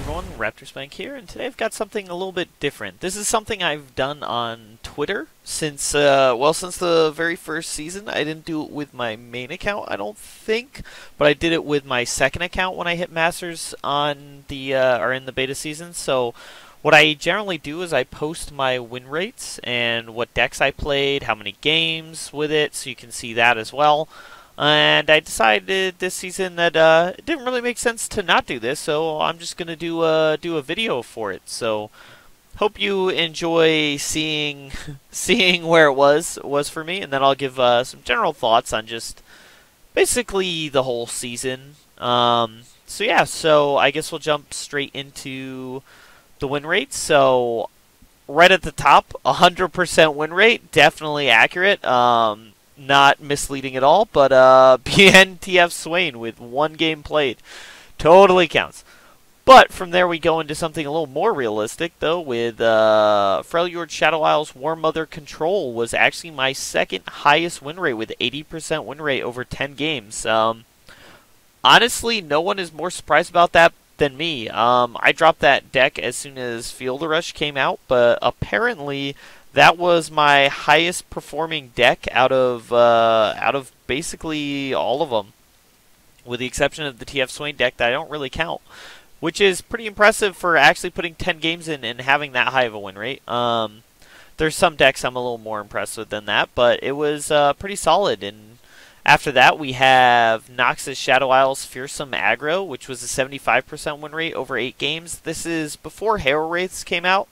everyone, Retrospective here, and today I've got something a little bit different. This is something I've done on Twitter since, since the very first season. I didn't do it with my main account, I don't think, but I did it with my second account when I hit Masters on the, or in the beta season. So what I generally do is I post my win rates and what decks I played, how many games with it, so you can see that as well. And I decided this season that it didn't really make sense to not do this, so I'm just gonna do a video for it. So hope you enjoy seeing seeing where it was for me, and then I'll give some general thoughts on just basically the whole season. So yeah, so I guess we'll jump straight into the win rate. So right at the top, 100% win rate, definitely accurate. Not misleading at all, but BNTF Swain with 1 game played totally counts. But from there we go into something a little more realistic, though, with Freljord Shadow Isles War Mother Control was actually my second highest win rate with 80% win rate over 10 games. Honestly, no one is more surprised about that than me. I dropped that deck as soon as Field Rush came out, but apparently that was my highest performing deck out of basically all of them, with the exception of the TF Swain deck that I don't really count, which is pretty impressive for actually putting 10 games in and having that high of a win rate. There's some decks I'm a little more impressed with than that, but it was pretty solid. And after that, we have Noxus Shadow Isles Fearsome Aggro, which was a 75% win rate over 8 games. This is before Hero Wraiths came out.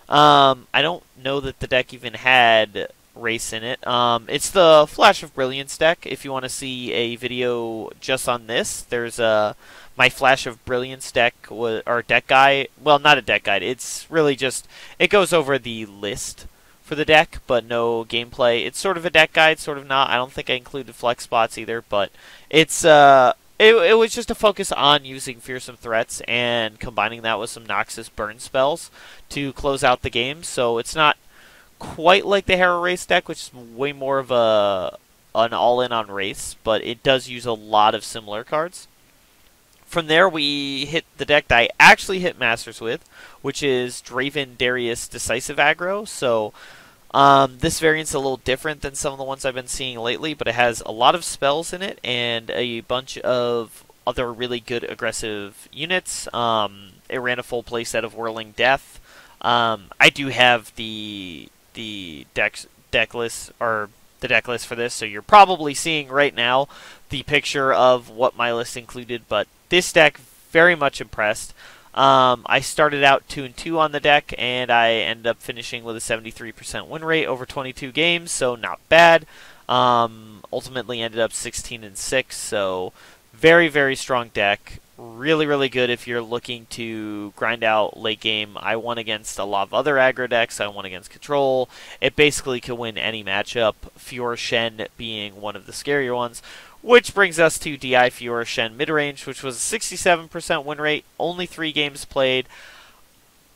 I don't know that the deck even had Race in it. It's the Flash of Brilliance deck. If you want to see a video just on this, there's my Flash of Brilliance deck, or deck guide. Well, not a deck guide. It's really just, it goes over the list for the deck, but no gameplay. It's sort of a deck guide, sort of not. I don't think I included flex spots either, but it's it was just a focus on using Fearsome Threats and combining that with some Noxus burn spells to close out the game. So it's not quite like the Hero Race deck, which is way more of an all-in on Race, but it does use a lot of similar cards. From there, we hit the deck that I actually hit Masters with, which is Draven Darius Decisive Aggro. So this variant's a little different than some of the ones I've been seeing lately, but it has a lot of spells in it and a bunch of other really good aggressive units. It ran a full playset of Whirling Death. I do have the deck list for this, so you're probably seeing right now the picture of what my list included. But this deck, very much impressed. I started out 2-2 on the deck, and I ended up finishing with a 73% win rate over 22 games, so not bad. Ultimately ended up 16-6, so very, very strong deck. Really, really good if you're looking to grind out late game. I won against a lot of other aggro decks. I won against Control. It basically could win any matchup, Fiora Shen being one of the scarier ones. Which brings us to DI Fiora Shen midrange, which was a 67% win rate, only 3 games played.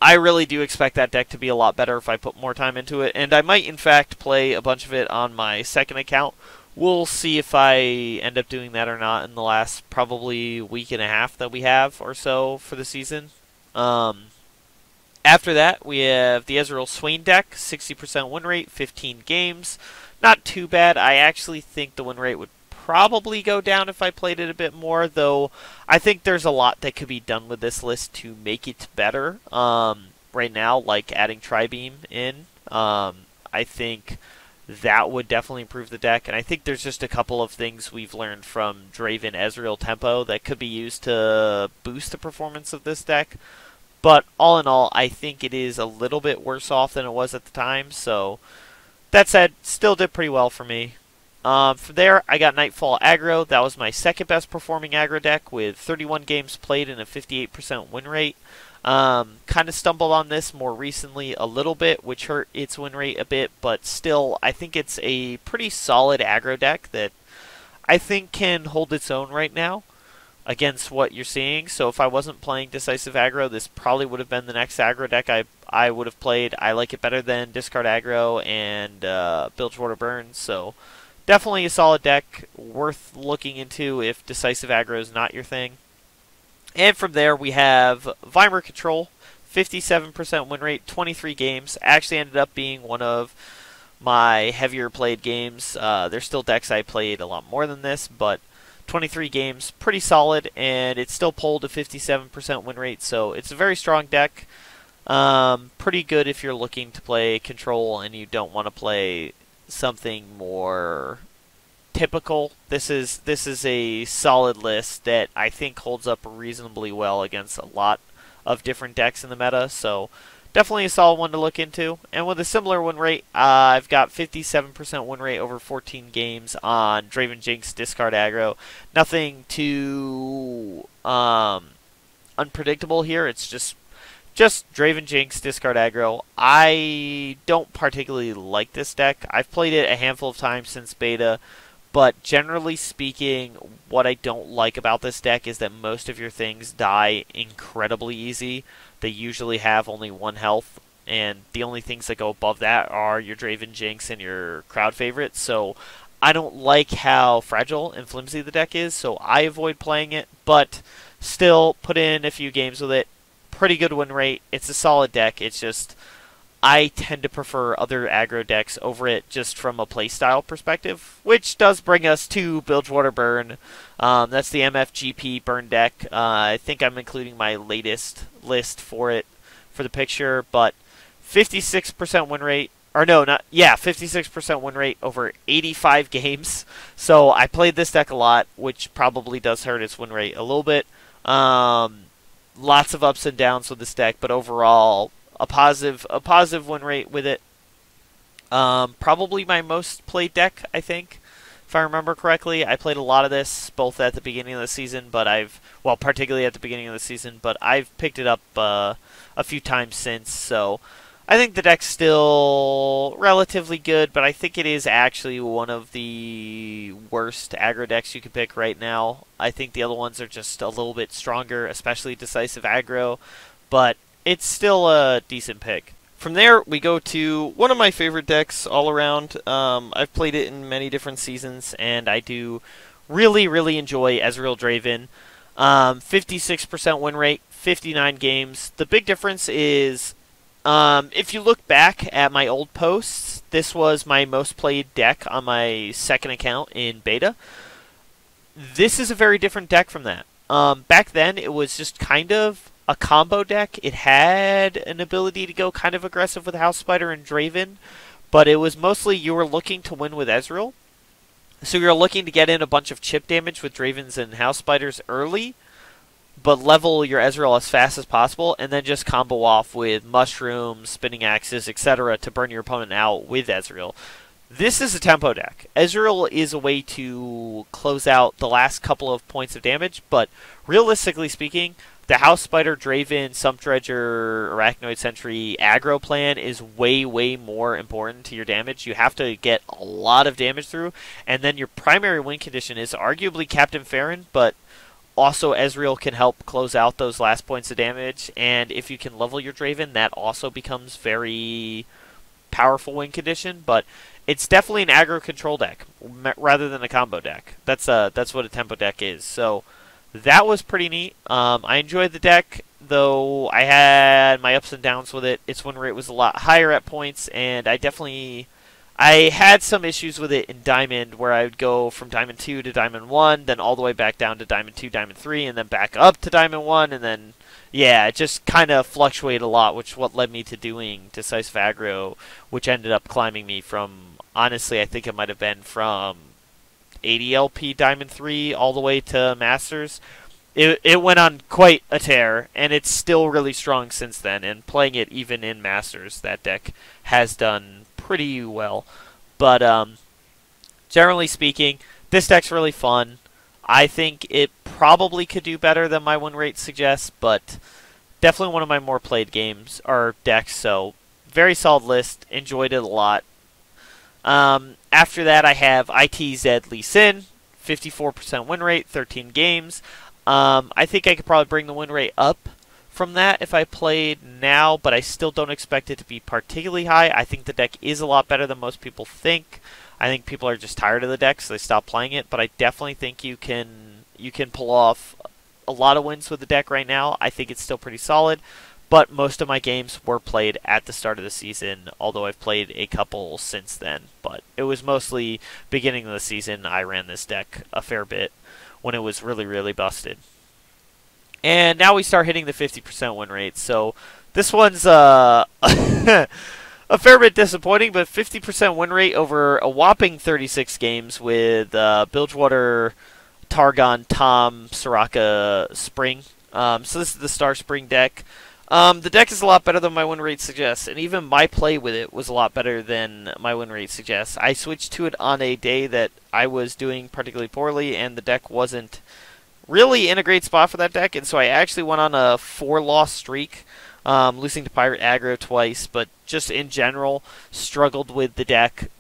I really do expect that deck to be a lot better if I put more time into it, and I might in fact play a bunch of it on my second account. We'll see if I end up doing that or not in the last probably week and a half that we have or so for the season. After that, we have the Ezreal Swain deck, 60% win rate, 15 games. Not too bad. I actually think the win rate would probably go down if I played it a bit more, though I think there's a lot that could be done with this list to make it better. Right now, like adding Tri-Beam in, I think that would definitely improve the deck, and I think there's just a couple of things we've learned from Draven Ezreal tempo that could be used to boost the performance of this deck. But all in all, I think it is a little bit worse off than it was at the time, so that said, still did pretty well for me. From there, I got Nightfall Aggro. That was my second best performing aggro deck with 31 games played and a 58% win rate. Kind of stumbled on this more recently a little bit, which hurt its win rate a bit, but still, I think it's a pretty solid aggro deck that I think can hold its own right now against what you're seeing. So if I wasn't playing Decisive Aggro, this probably would have been the next aggro deck I would have played. I like it better than Discard Aggro and Bilgewater Burn, so definitely a solid deck, worth looking into if Decisive Aggro is not your thing. And from there, we have Weimar Control, 57% win rate, 23 games. Actually ended up being one of my heavier played games. There's still decks I played a lot more than this, but 23 games, pretty solid, and it's still pulled a 57% win rate, so it's a very strong deck. Pretty good if you're looking to play Control and you don't want to play something more typical. This is a solid list that I think holds up reasonably well against a lot of different decks in the meta, so definitely a solid one to look into. And with a similar win rate, I've got 57% win rate over 14 games on Draven Jinx discard aggro. Nothing too unpredictable here. It's just Draven Jinx discard aggro. I don't particularly like this deck. I've played it a handful of times since beta, but generally speaking, what I don't like about this deck is that most of your things die incredibly easy. They usually have only 1 health, and the only things that go above that are your Draven Jinx and your crowd favorites. So I don't like how fragile and flimsy the deck is, so I avoid playing it, but still put in a few games with it. Pretty good win rate. It's a solid deck. It's just I tend to prefer other aggro decks over it just from a playstyle perspective, which does bring us to Bilgewater Burn. That's the MFGP Burn deck. I think I'm including my latest list for it for the picture, but 56% win rate. Or no, not, yeah, 56% win rate over 85 games. So I played this deck a lot, which probably does hurt its win rate a little bit. Lots of ups and downs with this deck, but overall, a positive win rate with it. Probably my most played deck, I think, if I remember correctly. I played a lot of this, both at the beginning of the season, particularly at the beginning of the season, but I've picked it up a few times since, so I think the deck's still relatively good, but I think it is actually one of the worst aggro decks you can pick right now. I think the other ones are just a little bit stronger, especially decisive aggro, but it's still a decent pick. From there, we go to one of my favorite decks all around. I've played it in many different seasons, and I do really, really enjoy Ezreal Draven. 56% win rate, 59 games. The big difference is, if you look back at my old posts, this was my most played deck on my second account in beta. This is a very different deck from that. Back then, it was just kind of a combo deck. It had an ability to go kind of aggressive with House Spider and Draven, but it was mostly you were looking to win with Ezreal. So you're looking to get in a bunch of chip damage with Dravens and House Spiders early, but level your Ezreal as fast as possible, and then just combo off with Mushrooms, Spinning Axes, etc. to burn your opponent out with Ezreal. This is a tempo deck. Ezreal is a way to close out the last couple of points of damage, but realistically speaking, the House Spider, Draven, Sump Dredger, Arachnoid Sentry aggro plan is way, way more important to your damage. You have to get a lot of damage through, and then your primary win condition is arguably Captain Farron, but also Ezreal can help close out those last points of damage, and if you can level your Draven, that also becomes very powerful win condition, but it's definitely an aggro control deck rather than a combo deck. That's what a tempo deck is. So that was pretty neat. I enjoyed the deck, though I had my ups and downs with it. Its win rate was a lot higher at points, and I had some issues with it in Diamond, where I would go from Diamond 2 to Diamond 1, then all the way back down to Diamond 2, Diamond 3, and then back up to Diamond 1, and then, yeah, it just kind of fluctuated a lot, which what led me to doing Decisive Aggro, which ended up climbing me from, honestly, I think it might have been from 80 LP Diamond 3 all the way to Masters. It went on quite a tear, and it's still really strong since then, and playing it even in Masters, that deck has done pretty well. But generally speaking, this deck's really fun. I think it probably could do better than my win rate suggests, but definitely one of my more played games or decks, so very solid list. Enjoyed it a lot. After that, I have ITZ Lee Sin, 54% win rate, 13 games. I think I could probably bring the win rate up from that if I played now, but I still don't expect it to be particularly high. I think the deck is a lot better than most people think. I think people are just tired of the deck, so they stop playing it, but I definitely think you can pull off a lot of wins with the deck right now. I think it's still pretty solid, but most of my games were played at the start of the season, although I've played a couple since then. But it was mostly beginning of the season. I ran this deck a fair bit when it was really, really busted. And now we start hitting the 50% win rate. So this one's a fair bit disappointing, but 50% win rate over a whopping 36 games with Bilgewater, Targon, Tom, Soraka, Spring. So this is the Star Spring deck. The deck is a lot better than my win rate suggests, and even my play with it was a lot better than my win rate suggests. I switched to it on a day that I was doing particularly poorly, and the deck wasn't really in a great spot for that deck, and so I actually went on a 4-loss streak, losing to Pirate Aggro twice, but just in general struggled with the deck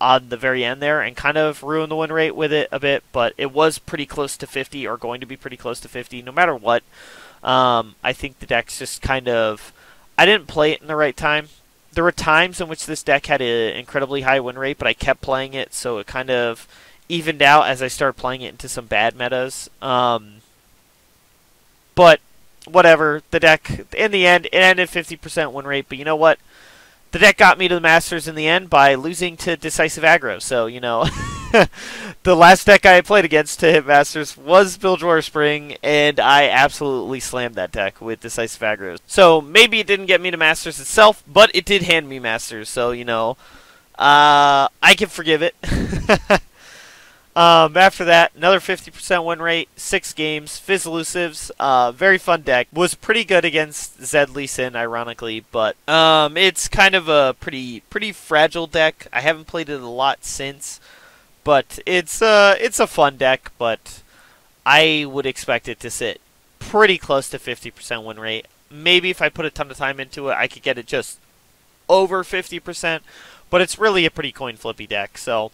on the very end there and kind of ruined the win rate with it a bit, but it was pretty close to 50, or going to be pretty close to 50 no matter what. I think the deck's just kind of... I didn't play it in the right time. There were times in which this deck had an incredibly high win rate, but I kept playing it, so it kind of evened out as I started playing it into some bad metas. But whatever, the deck, in the end, it ended 50% win rate, but you know what? The deck got me to the Masters in the end by losing to Decisive Aggro, so, you know... The last deck I played against to hit Masters was Bilgewater Spring, and I absolutely slammed that deck with Decisive Aggro. So maybe it didn't get me to Masters itself, but it did hand me Masters, so, you know, I can forgive it. After that, another 50% win rate, 6 games, Fizz Elusives, very fun deck. Was pretty good against Zed Lee Sin, ironically, but it's kind of a pretty fragile deck. I haven't played it a lot since. But it's a fun deck, but I would expect it to sit pretty close to 50% win rate. Maybe if I put a ton of time into it, I could get it just over 50%, but it's really a pretty coin flippy deck. So,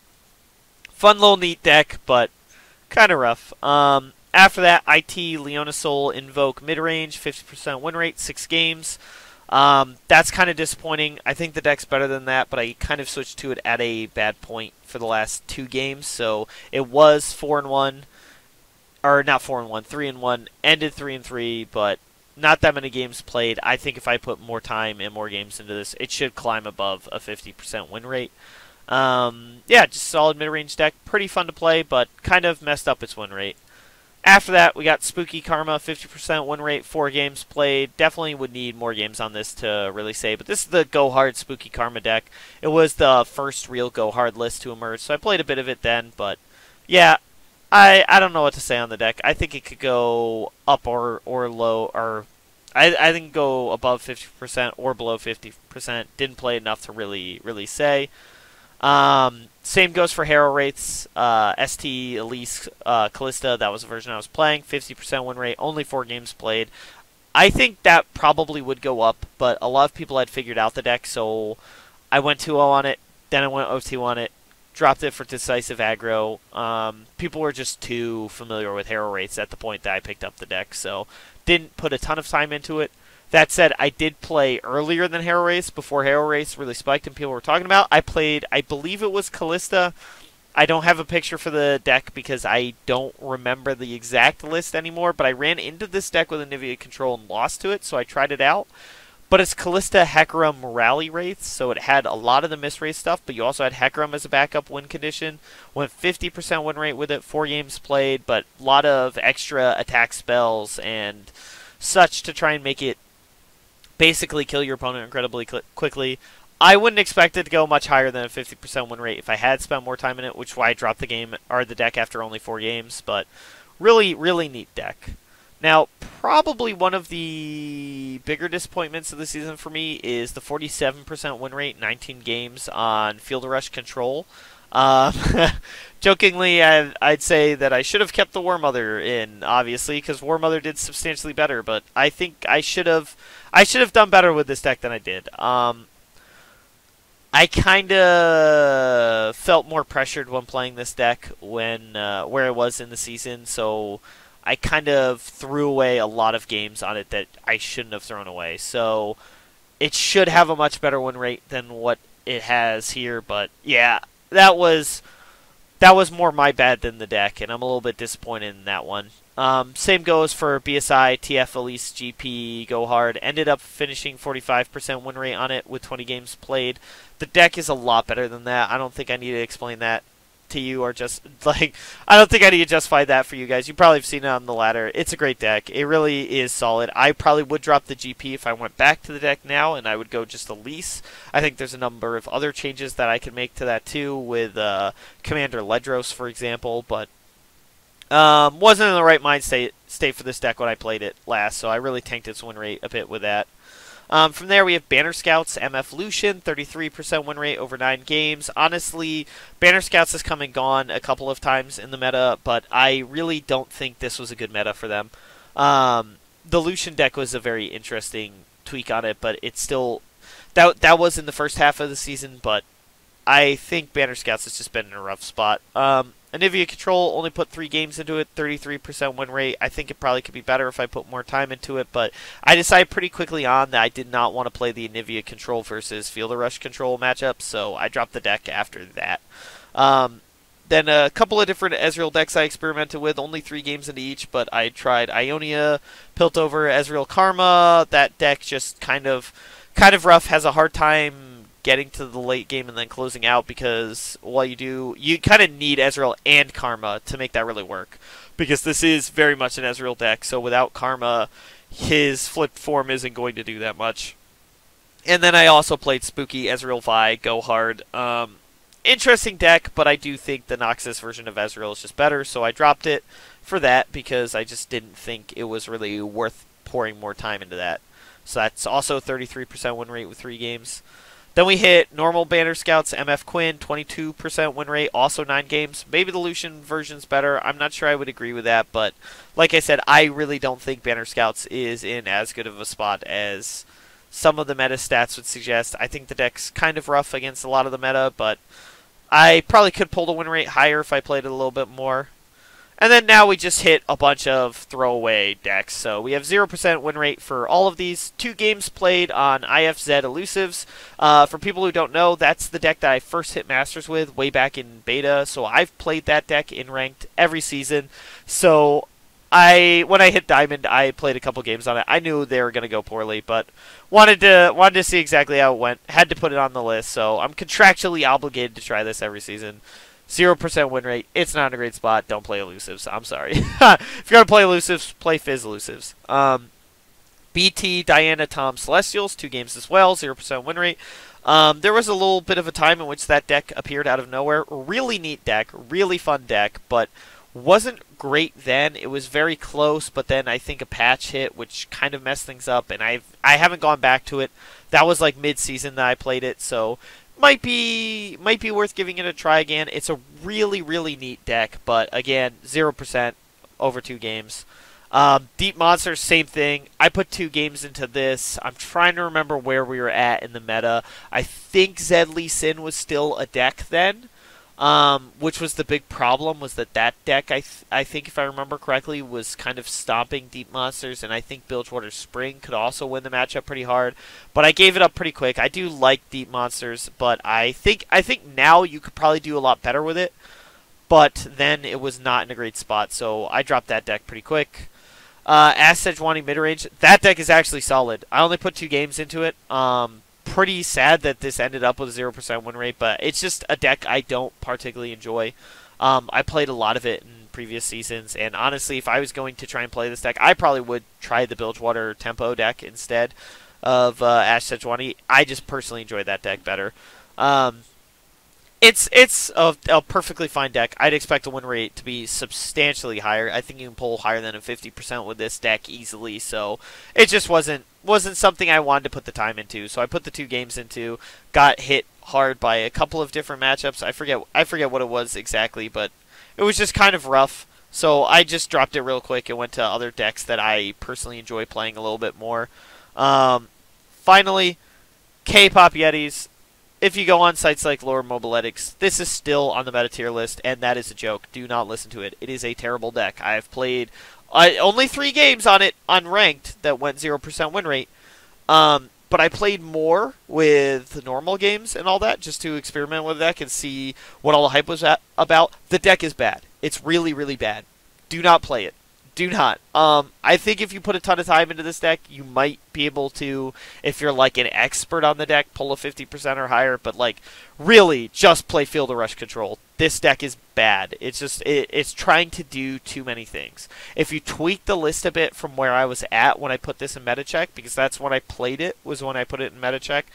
fun little neat deck, but kind of rough. After that, IT, Leonosoul, Invoke, mid-range, 50% win rate, 6 games. That's kind of disappointing. I think the deck's better than that, but I kind of switched to it at a bad point for the last 2 games. So it was 4-1, or not 4-1, 3-1, ended 3-3, but not that many games played. I think if I put more time and more games into this, it should climb above a 50% win rate. Yeah, just solid mid-range deck. Pretty fun to play, but kind of messed up its win rate. After that, we got Spooky Karma, 50% win rate, 4 games played. Definitely would need more games on this to really say, but this is the Go Hard Spooky Karma deck. It was the first real Go Hard list to emerge, so I played a bit of it then, but yeah, I don't know what to say on the deck. I think it could go up or low, or I think go above 50% or below 50%. Didn't play enough to really say. Same goes for Hero Wraiths, ST, Elise, Callista, that was the version I was playing, 50% win rate, only 4 games played. I think that probably would go up, but a lot of people had figured out the deck, so I went 2-0 on it, then I went 0-2 on it, dropped it for Decisive Aggro. People were just too familiar with Hero Wraiths at the point that I picked up the deck, so didn't put a ton of time into it. That said, I did play earlier than Hero Race, before Hero Race really spiked and people were talking about. I played, I believe it was Callista. I don't have a picture for the deck because I don't remember the exact list anymore, but I ran into this deck with Anivia Control and lost to it, so I tried it out. But it's Callista, Hecarim, Rally Wraiths, so it had a lot of the misrace stuff, but you also had Hecarim as a backup win condition. Went 50% win rate with it, 4 games played, but a lot of extra attack spells and such to try and make it basically kill your opponent incredibly quickly. I wouldn't expect it to go much higher than a 50% win rate if I had spent more time in it, which is why I dropped the game or the deck after only 4 games. But really neat deck. Now, probably one of the bigger disappointments of the season for me is the 47% win rate, 19 games on Field Rush Control. Jokingly, I'd say that I should have kept the War Mother in, obviously, because War Mother did substantially better. But I think I should have done better with this deck than I did. I kind of felt more pressured when playing this deck when where I was in the season, so I kind of threw away a lot of games on it that I shouldn't have thrown away. So it should have a much better win rate than what it has here. But yeah, that was more my bad than the deck, and I'm a little bit disappointed in that one. Same goes for BSI, TF, Elise, GP, Go Hard. Ended up finishing 45% win rate on it with 20 games played. The deck is a lot better than that. I don't think I need to explain that to you, or just like, I don't think I need to justify that for you guys. You probably have seen it on the ladder. It's a great deck. It really is solid. I probably would drop the GP if I went back to the deck now, and I would go just Elise. I think there's a number of other changes that I could make to that too, with Commander Ledros, for example, but wasn't in the right mind state for this deck when I played it last, so I really tanked its win rate a bit with that. From there, we have Banner Scouts, MF Lucian, 33% win rate over 9 games. Honestly, Banner Scouts has come and gone a couple of times in the meta, but I really don't think this was a good meta for them. The Lucian deck was a very interesting tweak on it, but it's still... That was in the first half of the season, but I think Banner Scouts has just been in a rough spot. Anivia Control only put 3 games into it, 33% win rate. I think it probably could be better if I put more time into it, but I decided pretty quickly on that I did not want to play the Anivia Control versus Fielder Rush Control matchup, so I dropped the deck after that. Then a couple of different Ezreal decks I experimented with, only 3 games into each, but I tried Ionia, Piltover, Ezreal Karma. That deck just kind of rough, has a hard time getting to the late game and then closing out, because while you kind of need Ezreal and Karma to make that really work, because this is very much an Ezreal deck, so without Karma, his flipped form isn't going to do that much. And then I also played Spooky, Ezreal Vi, Go Hard. Interesting deck, but I do think the Noxus version of Ezreal is just better, so I dropped it for that, because I just didn't think it was really worth pouring more time into that. So that's also 33% win rate with 3 games. Then we hit normal Banner Scouts, MF Quinn, 22% win rate, also 9 games. Maybe the Lucian version's better. I'm not sure I would agree with that, but like I said, I really don't think Banner Scouts is in as good of a spot as some of the meta stats would suggest. I think the deck's kind of rough against a lot of the meta, but I probably could pull the win rate higher if I played it a little bit more. And then now we just hit a bunch of throwaway decks. So we have 0% win rate for all of these. 2 games played on IFZ Elusives. For people who don't know, that's the deck that I first hit Masters with way back in beta. So I've played that deck in ranked every season. So when I hit Diamond, I played a couple games on it. I knew they were going to go poorly, but wanted to see exactly how it went. Had to put it on the list, so I'm contractually obligated to try this every season. 0% win rate. It's not in a great spot. Don't play Elusives. I'm sorry. If you're going to play Elusives, play Fizz Elusives. BT, Diana, Tom, Celestials. 2 games as well. 0% win rate. There was a little bit of a time in which that deck appeared out of nowhere. Really neat deck. Really fun deck. But wasn't great then. It was very close. But then I think a patch hit, which kind of messed things up. And I haven't gone back to it. That was like mid-season that I played it. So... Might be worth giving it a try again. It's a really, really neat deck, but again, 0% over 2 games. Deep Monsters, same thing. I put 2 games into this. I'm trying to remember where we were at in the meta. I think Zed Lee Sin was still a deck then, which was the big problem, was that deck, I think if I remember correctly, was kind of stomping Deep Monsters, and I think Bilgewater Spring could also win the matchup pretty hard, but I gave it up pretty quick. I do like Deep Monsters, but I think now you could probably do a lot better with it, but then it was not in a great spot, so I dropped that deck pretty quick. Ask Sejuani Midrange, that deck is actually solid. I only put 2 games into it. Pretty sad that this ended up with a 0% win rate, but it's just a deck I don't particularly enjoy. I played a lot of it in previous seasons, and honestly, if I was going to try and play this deck, I probably would try the Bilgewater Tempo deck instead of Ash Sejuani. I just personally enjoy that deck better. It's a perfectly fine deck. I'd expect the win rate to be substantially higher. I think you can pull higher than a 50% with this deck easily, so it just wasn't something I wanted to put the time into. So I put the 2 games into, got hit hard by a couple of different matchups. I forget what it was exactly, but it was just kind of rough. So I just dropped it real quick and went to other decks that I personally enjoy playing a little bit more. Finally, K-Pop Yetis. If you go on sites like Lore Mobiletics, this is still on the meta tier list, and that is a joke. Do not listen to it. It is a terrible deck. I have played only 3 games on it unranked that went 0% win rate. But I played more with normal games and all that just to experiment with the deck and see what all the hype was about. The deck is bad. It's really, really bad. Do not play it. Do not. I think if you put a ton of time into this deck, you might be able to, if you're like an expert on the deck, pull a 50% or higher. But like, really, just play Field of Rush Control. This deck is bad. It's just it's trying to do too many things. If you tweak the list a bit from where I was at when I put this in meta check, because that's when I played it, was when I put it in meta check.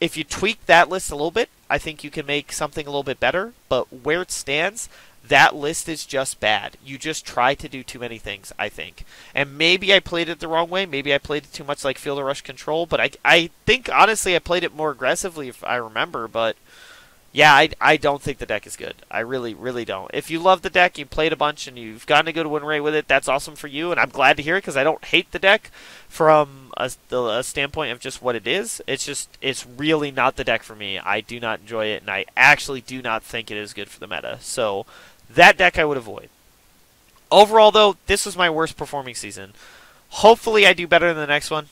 If you tweak that list a little bit, I think you can make something a little bit better. But where it stands, that list is just bad. You just try to do too many things, I think. And maybe I played it the wrong way. Maybe I played it too much like Field of Rush Control. But I think, honestly, I played it more aggressively, if I remember. But yeah, I don't think the deck is good. I really, really don't. If you love the deck, you played a bunch, and you've gotten a good win rate with it, that's awesome for you. And I'm glad to hear it, because I don't hate the deck from a standpoint of just what it is. It's really not the deck for me. I do not enjoy it, and I actually do not think it is good for the meta. So that deck I would avoid. Overall, though, this was my worst performing season. Hopefully I do better in the next one.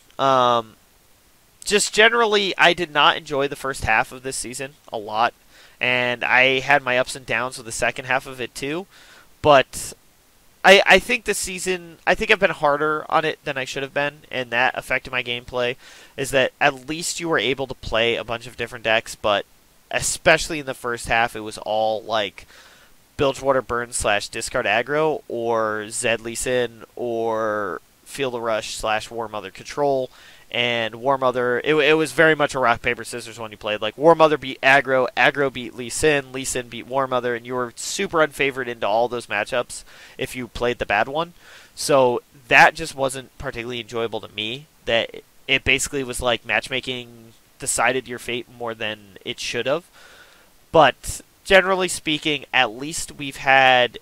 Just generally, I did not enjoy the first half of this season a lot. And I had my ups and downs with the second half of it too. But I think this season, I think I've been harder on it than I should have been. And that affected my gameplay. Is that at least you were able to play a bunch of different decks. But especially in the first half, it was all like Bilgewater Burn / discard aggro, or Zed Lee Sin, or Field of Rush / War Mother Control. And War Mother, it was very much a rock, paper, scissors when you played. Like, War Mother beat aggro, aggro beat Lee Sin beat War Mother, and you were super unfavored into all those matchups if you played the bad one. So that just wasn't particularly enjoyable to me. That it basically was like matchmaking decided your fate more than it should have. But generally speaking, at least we've had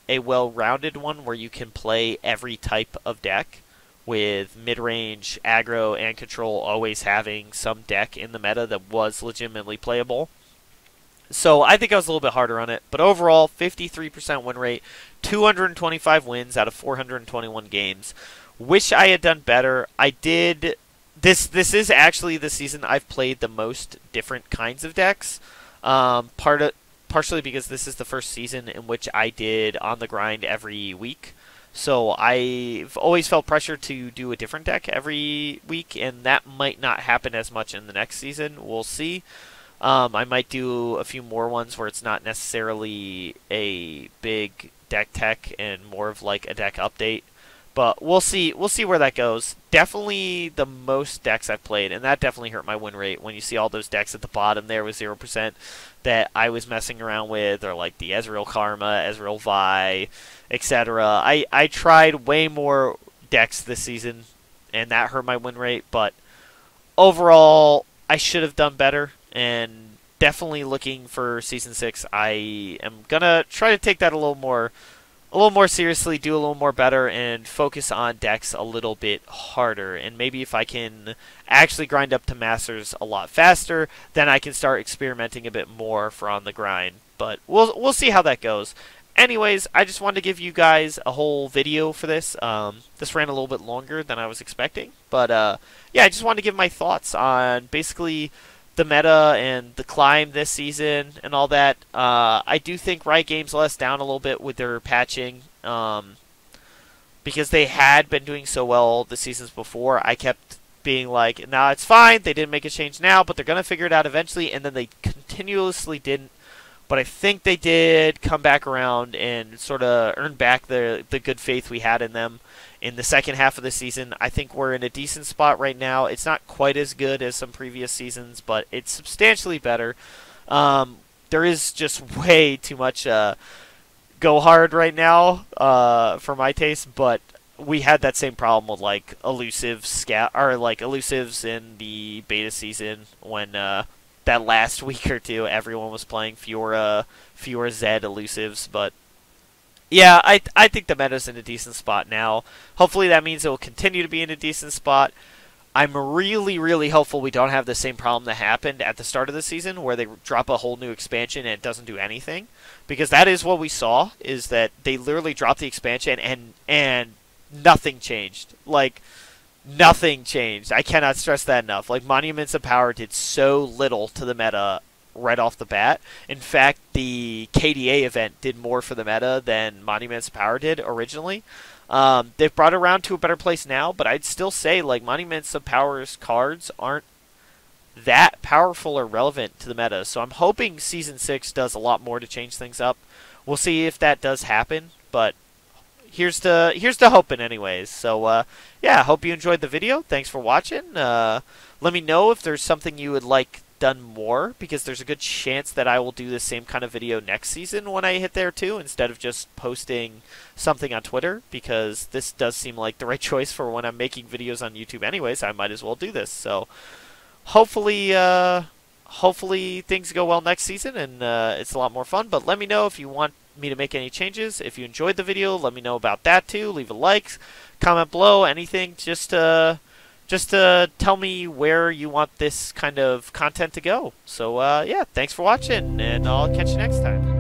a well-rounded one where you can play every type of deck, with mid-range, aggro, and control always having some deck in the meta that was legitimately playable. So I think I was a little bit harder on it. But overall, 53% win rate, 225 wins out of 421 games. Wish I had done better. I did. This is actually the season I've played the most different kinds of decks. Partially because this is the first season in which I did on the grind every week. So I've always felt pressure to do a different deck every week, and that might not happen as much in the next season. We'll see. I might do a few more ones where it's not necessarily a big deck tech and more of like a deck update. But we'll see. We'll see where that goes. Definitely the most decks I've played, and that definitely hurt my win rate when you see all those decks at the bottom there with 0% that I was messing around with, or like the Ezreal Karma, Ezreal Vi, etc. I tried way more decks this season, and that hurt my win rate. But overall, I should have done better, and definitely looking for Season 6, I am gonna try to take that a little more seriously, do a little more better, and focus on decks a little bit harder. And maybe if I can actually grind up to Masters a lot faster, then I can start experimenting a bit more for on the grind. But we'll see how that goes. Anyways, I just wanted to give you guys a whole video for this. This ran a little bit longer than I was expecting. But yeah, I just wanted to give my thoughts on basically the meta and the climb this season and all that. I do think Riot Games let us down a little bit with their patching, because they had been doing so well the seasons before. I kept being like, nah, it's fine, they didn't make a change now, but they're going to figure it out eventually, and then they continuously didn't. But I think they did come back around and sort of earn back the good faith we had in them in the second half of the season. I think we're in a decent spot right now. It's not quite as good as some previous seasons, but it's substantially better. There is just way too much go hard right now for my taste, but we had that same problem with like elusive scout or like elusives in the beta season when that last week or two everyone was playing Fiora Zed elusives. But yeah, I think the meta's in a decent spot now. Hopefully that means it will continue to be in a decent spot. I'm really, really hopeful we don't have the same problem that happened at the start of the season where they drop a whole new expansion and it doesn't do anything. Because that is what we saw, is that they literally dropped the expansion and nothing changed. Like, nothing changed. I cannot stress that enough. Like, Monuments of Power did so little to the meta right off the bat. In fact, the KDA event did more for the meta than Monuments of Power did originally. They've brought it around to a better place now, but I'd still say like Monuments of Power's cards aren't that powerful or relevant to the meta. So I'm hoping Season 6 does a lot more to change things up. We'll see if that does happen, but here's the hoping anyways. So yeah, hope you enjoyed the video. Thanks for watching. Let me know if there's something you would like done more, because there's a good chance that I will do the same kind of video next season when I hit there too, instead of just posting something on Twitter, because this does seem like the right choice for when I'm making videos on YouTube anyways. I might as well do this. So hopefully things go well next season and it's a lot more fun. But let me know if you want me to make any changes. If you enjoyed the video, let me know about that too. Leave a like, comment below, anything. Just tell me where you want this kind of content to go. So yeah, thanks for watching, and I'll catch you next time.